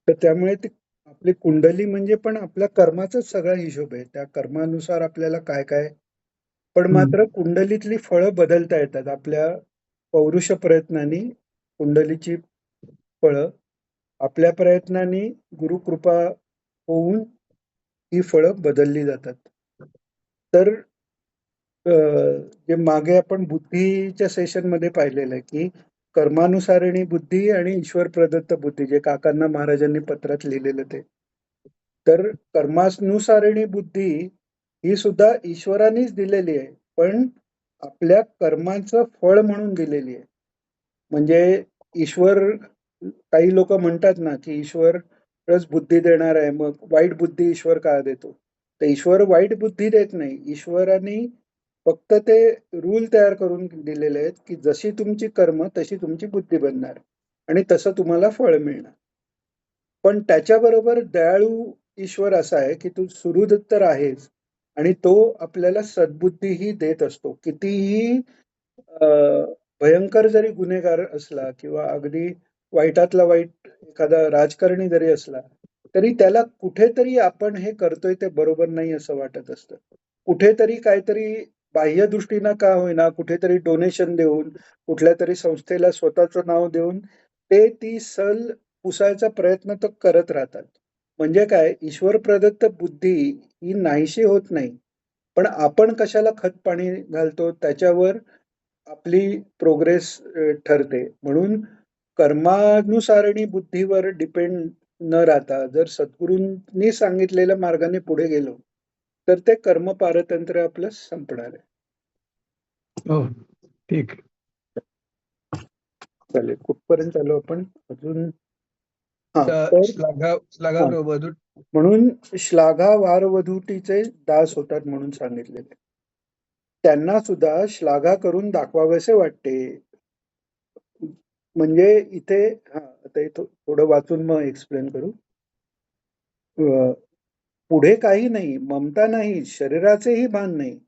तर त्यामुळे ती आपली कुंडली म्हणजे पण आपल्या कर्माचाच सगळा हिशोब आहे. त्या कर्मानुसार आपल्याला काय काय, पण मात्र कुंडलीतली फळं बदलता येतात. आपल्या पौरुष प्रयत्नांनी कुंडलीची फळं, आपल्या प्रयत्नांनी गुरुकृपा होऊन ही फळं बदलली जातात. तर जे मागे आपण बुद्धीच्या सेशनमध्ये पाहिलेलं आहे, की कर्मानुसारिणी बुद्धी आणि ईश्वर प्रदत्त बुद्धी, जे काकांना महाराजांनी पत्रात लिहिलेलं ते. तर कर्मानुसारिणी बुद्धी ही सुद्धा ईश्वरानेच दिलेली आहे, पण आपल्या कर्माचं फळ म्हणून दिलेली आहे. म्हणजे ईश्वर, काही लोक म्हणतात ना, की ईश्वरच बुद्धी देणार आहे, मग वाईट बुद्धी ईश्वर का देतो? तर ईश्वर वाईट बुद्धी देत नाही. ईश्वराने फक्त ते रूल तयार करून दिलेले आहेत, की जशी तुमची कर्म तशी तुमची बुद्धी बनणार आणि तसं तुम्हाला फळ मिळणार. पण त्याच्याबरोबर दयाळू ईश्वर असा आहे, की तू सुहृद तर आहेच आणि तो आपल्याला सद्बुद्धीही देत असतो. कितीही अ, भयंकर जरी गुन्हेगार असला किंवा अगदी वाईटातला वाईट एखादा राजकारणी जरी असला, तरी त्याला कुठेतरी आपण हे करतोय ते बरोबर नाही असं वाटत असतं. कुठेतरी काहीतरी बाह्य दृष्टीनं का होईना, कुठेतरी डोनेशन देऊन, कुठल्यातरी संस्थेला स्वतःचं नाव देऊन ते ती सल पुसायचा प्रयत्न तर करत राहतात. म्हणजे काय, ईश्वर प्रदत्त बुद्धी ही नाहीशी होत नाही. पण आपण कशाला खत-पाणी घालतो त्याच्यावर आपली प्रोग्रेस ठरते. म्हणून कर्मानुसारिणी बुद्धीवर डिपेंड न राहता जर सद्गुरूंनी सांगितलेल्या मार्गाने पुढे गेलो, तर ते कर्म पारतंत्र्य आपलं संपणार आहे. हो, ठीक. चालेल. कुठपर्यंत आलो आपण अजून? हा, तर हा, म्हणून श्लाघा वारवधूटीचे दास होतात म्हणून सांगितलेले. त्यांना सुद्धा श्लाघा करून दाखवावेसे वाटते. म्हणजे इथे आता हे थोडं वाचून मग एक्सप्लेन करू. पुढे काही नाही, ममता नाही, शरीराचेही भान नाही.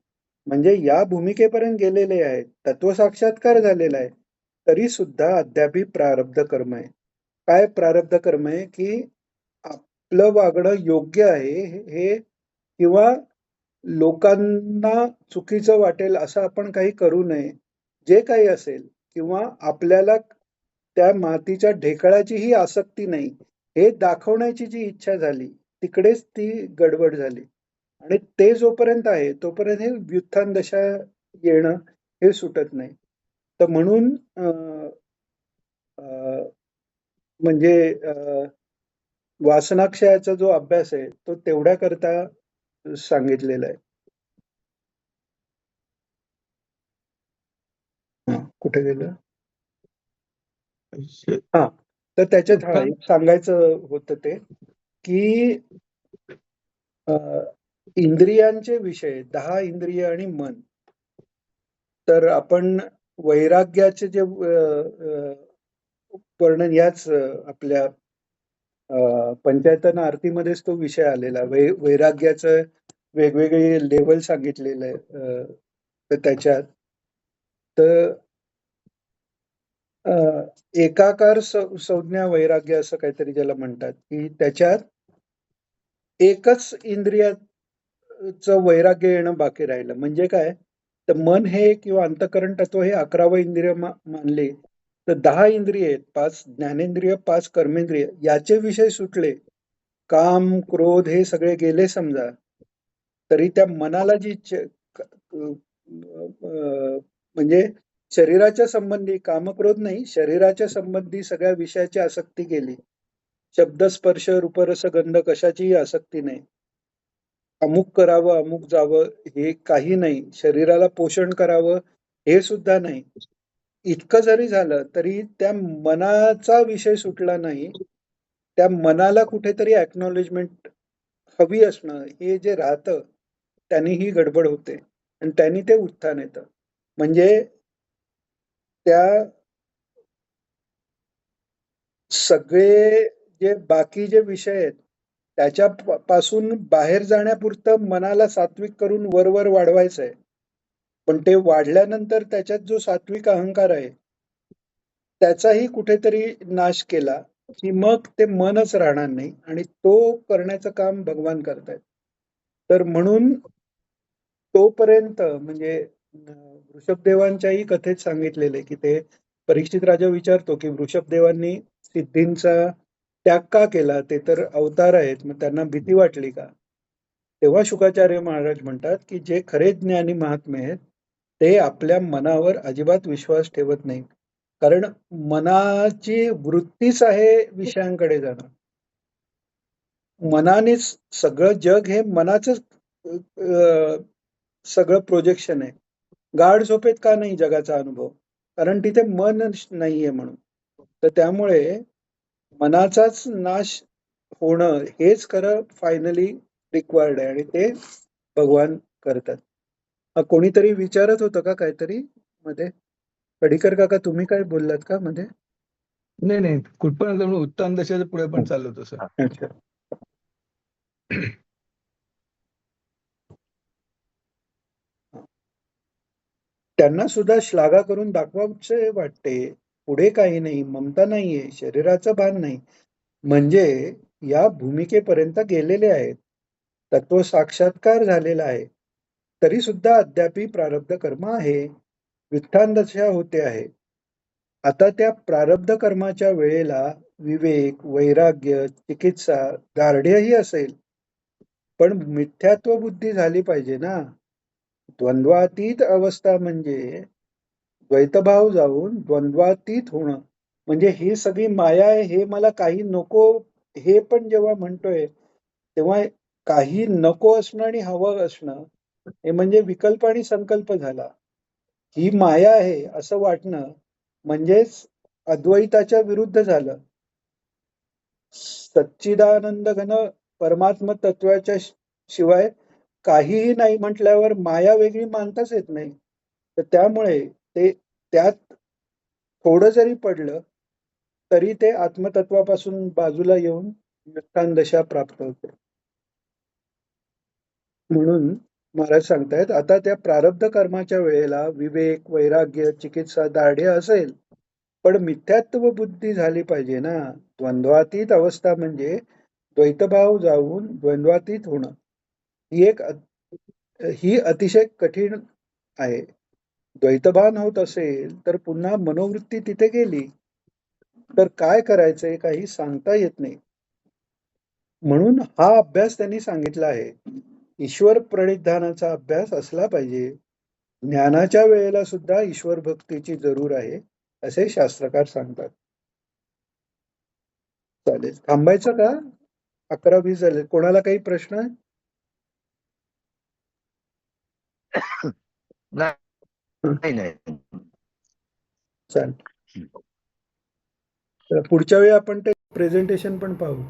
म्हणजे या भूमिकेपर्यंत गेलेले आहेत, तत्वसाक्षात्कार झालेला आहे, तरी सुद्धा अद्यापही प्रारब्ध कर्म आहे. काय प्रारब्ध कर्म आहे? की आपलं वागणं योग्य आहे हे, किंवा लोकांना चुकीचं वाटेल असं आपण काही करू नये. जे काही असेल, किंवा आपल्याला त्या मातीच्या ढेकळाचीही आसक्ती नाही, हे दाखवण्याची जी इच्छा झाली, तिकडेच ती गडबड झाली. आणि ते जोपर्यंत आहे तोपर्यंत हे व्युत्थान दशा येणं हे सुटत नाही. तर म्हणून म्हणजे वासनाक्षयाचा जो अभ्यास आहे तो तेवढ्या करता सांगितलेला आहे. कुठे गेलं? हा, तर त्याच्यात एक सांगायचं होतं ते, की इंद्रियांचे विषय 10 इंद्रिय आणि मन. तर आपण वैराग्याचे जे वर्णन याच आपल्या पंचायतन आरतीमध्येच तो विषय आलेला. वैराग्याचं वेगवेगळे लेवल सांगितलेलं आहे तर त्याच्यात. तर एकाकार संज्ञा वैराग्य असं काहीतरी ज्याला म्हणतात, की त्याच्यात एकच इंद्रियाचं वैराग्य येणं बाकी राहिलं. म्हणजे काय, तर मन हे किंवा अंतःकरण तत्व हे 11वं इंद्रिय मानले, तर 10 इंद्रिय आहेत. 5 ज्ञानेंद्रिय, 5 कर्मेंद्रिय याचे विषय सुटले, काम क्रोध हे सगळे गेले समजा, तरी त्या मनाला जी म्हणजे शरीराच्या संबंधी कामक्रोध नाही, शरीराच्या संबंधी सगळ्या विषयाची आसक्ती गेली. शब्द स्पर्श रूपरस गंध कशाचीही आसक्ती नाही. अमुक करावं अमुक जावं हे काही नाही, शरीराला पोषण करावं हे सुद्धा नाही. इतकं जरी झालं तरी त्या मनाचा विषय सुटला नाही. त्या मनाला कुठेतरी अॅक्नॉलेजमेंट हवी असणं हे जे राहतं, त्यांनी ही गडबड होते आणि त्यांनी ते उत्थान येतं. म्हणजे त्या सगळे जे बाकी जे विषय आहेत त्याच्या पासून बाहेर जाण्यापुरतं मनाला सात्विक करून वर वाढवायचं आहे. पण ते वाढल्यानंतर त्याच्यात जो सात्विक अहंकार आहे त्याचाही कुठेतरी नाश केला की मग ते मनच राहणार नाही आणि तो करण्याचं काम भगवान करतायत. तर म्हणून तोपर्यंत म्हणजे वृषभदेवांच्याही कथेत सांगितलेलं आहे, की ते परीक्षित राजा विचारतो, की वृषभदेवांनी सिद्धींचा त्याग का केला? ते तर अवतार आहेत, मग त्यांना भीती वाटली का? तेव्हा शुकाचार्य महाराज म्हणतात, की जे खरे ज्ञानी महात्मे आहेत, ते आपल्या मनावर अजिबात विश्वास ठेवत नाहीत. कारण मनाची वृत्तीच आहे विषयांकडे जाणं. मनानेच सगळं जग हे मनाचंच सगळं प्रोजेक्शन आहे. गाढ झोपेत का नाही जगाचा अनुभव? कारण तिथे मन नाहीये म्हणून. तर त्यामुळे मनाचाच नाश होणं हेच खरं फायनली रिक्वायर्ड आहे आणि ते भगवान करतात. कोणीतरी विचारत होतं का काहीतरी मध्ये? पडिकर काका तुम्ही काय बोललात का मध्ये? नाही नाही, कुठपर्यंत म्हणून उत्तान दशाच्या पुढे पण चाललो तसं. अच्छा. त्यांना सुद्धा श्लाघा करून दाखवावचे वाटते. पुढे काही नाही, ममता नाहीये, शरीराचं भान नाही. म्हणजे या भूमिकेपर्यंत गेलेले आहेत. तत्व साक्षात्कार झालेला आहे. तरी सुद्धा अद्यापी प्रारब्ध कर्म आहे. वित्थान दशा होते आहे. आता त्या प्रारब्ध कर्माच्या वेळेला विवेक, वैराग्य, चिकित्सा, गार्ड्यही असेल. पण मिथ्यात्व बुद्धी झाली पाहिजे ना. द्वंद्वातीत अवस्था म्हणजे द्वैतभाव जाऊन द्वंद्वातीत होणं. म्हणजे ही सगळी माया आहे, हे मला काही नको, हे पण जेव्हा म्हणतोय, तेव्हा काही नको असणं आणि हवं असणं, हे म्हणजे विकल्प आणि संकल्प झाला. ही माया आहे असं वाटणं म्हणजेच अद्वैताच्या विरुद्ध झालं. सच्चिदानंद घन परमात्म तत्वाच्या शिवाय काहीही नाही म्हटल्यावर माया वेगळी मानताच येत नाही. तर त्यामुळे ते त्यात थोडं जरी पडलं तरी ते आत्मतत्वापासून बाजूला येऊन व्युत्थान दशा प्राप्त होते. म्हणून महाराज सांगतायत, आता त्या प्रारब्ध कर्माच्या वेळेला विवेक, वैराग्य, चिकित्सा, दाढ्य असेल, पण मिथ्यात्व बुद्धी झाली पाहिजे ना. द्वंद्वातीत अवस्था म्हणजे द्वैतभाव जाऊन द्वंद्वातीत होणं. ही एक ही अतिशय कठीण आहे. द्वैतभान होत असेल तर पुन्हा मनोवृत्ती तिथे गेली तर काय करायचंय काही सांगता येत नाही. म्हणून हा अभ्यास त्यांनी सांगितला आहे. ईश्वर प्रणिधानाचा अभ्यास असला पाहिजे. ज्ञानाच्या वेळेला सुद्धा ईश्वर भक्तीची जरूर आहे, असे शास्त्रकार सांगतात. चालेल, थांबायचं का? 11:20 झाले. कोणाला काही प्रश्न? नाही नाही. चालेल. तर पुढच्या वेळी आपण ते प्रेझेंटेशन पण पाहू.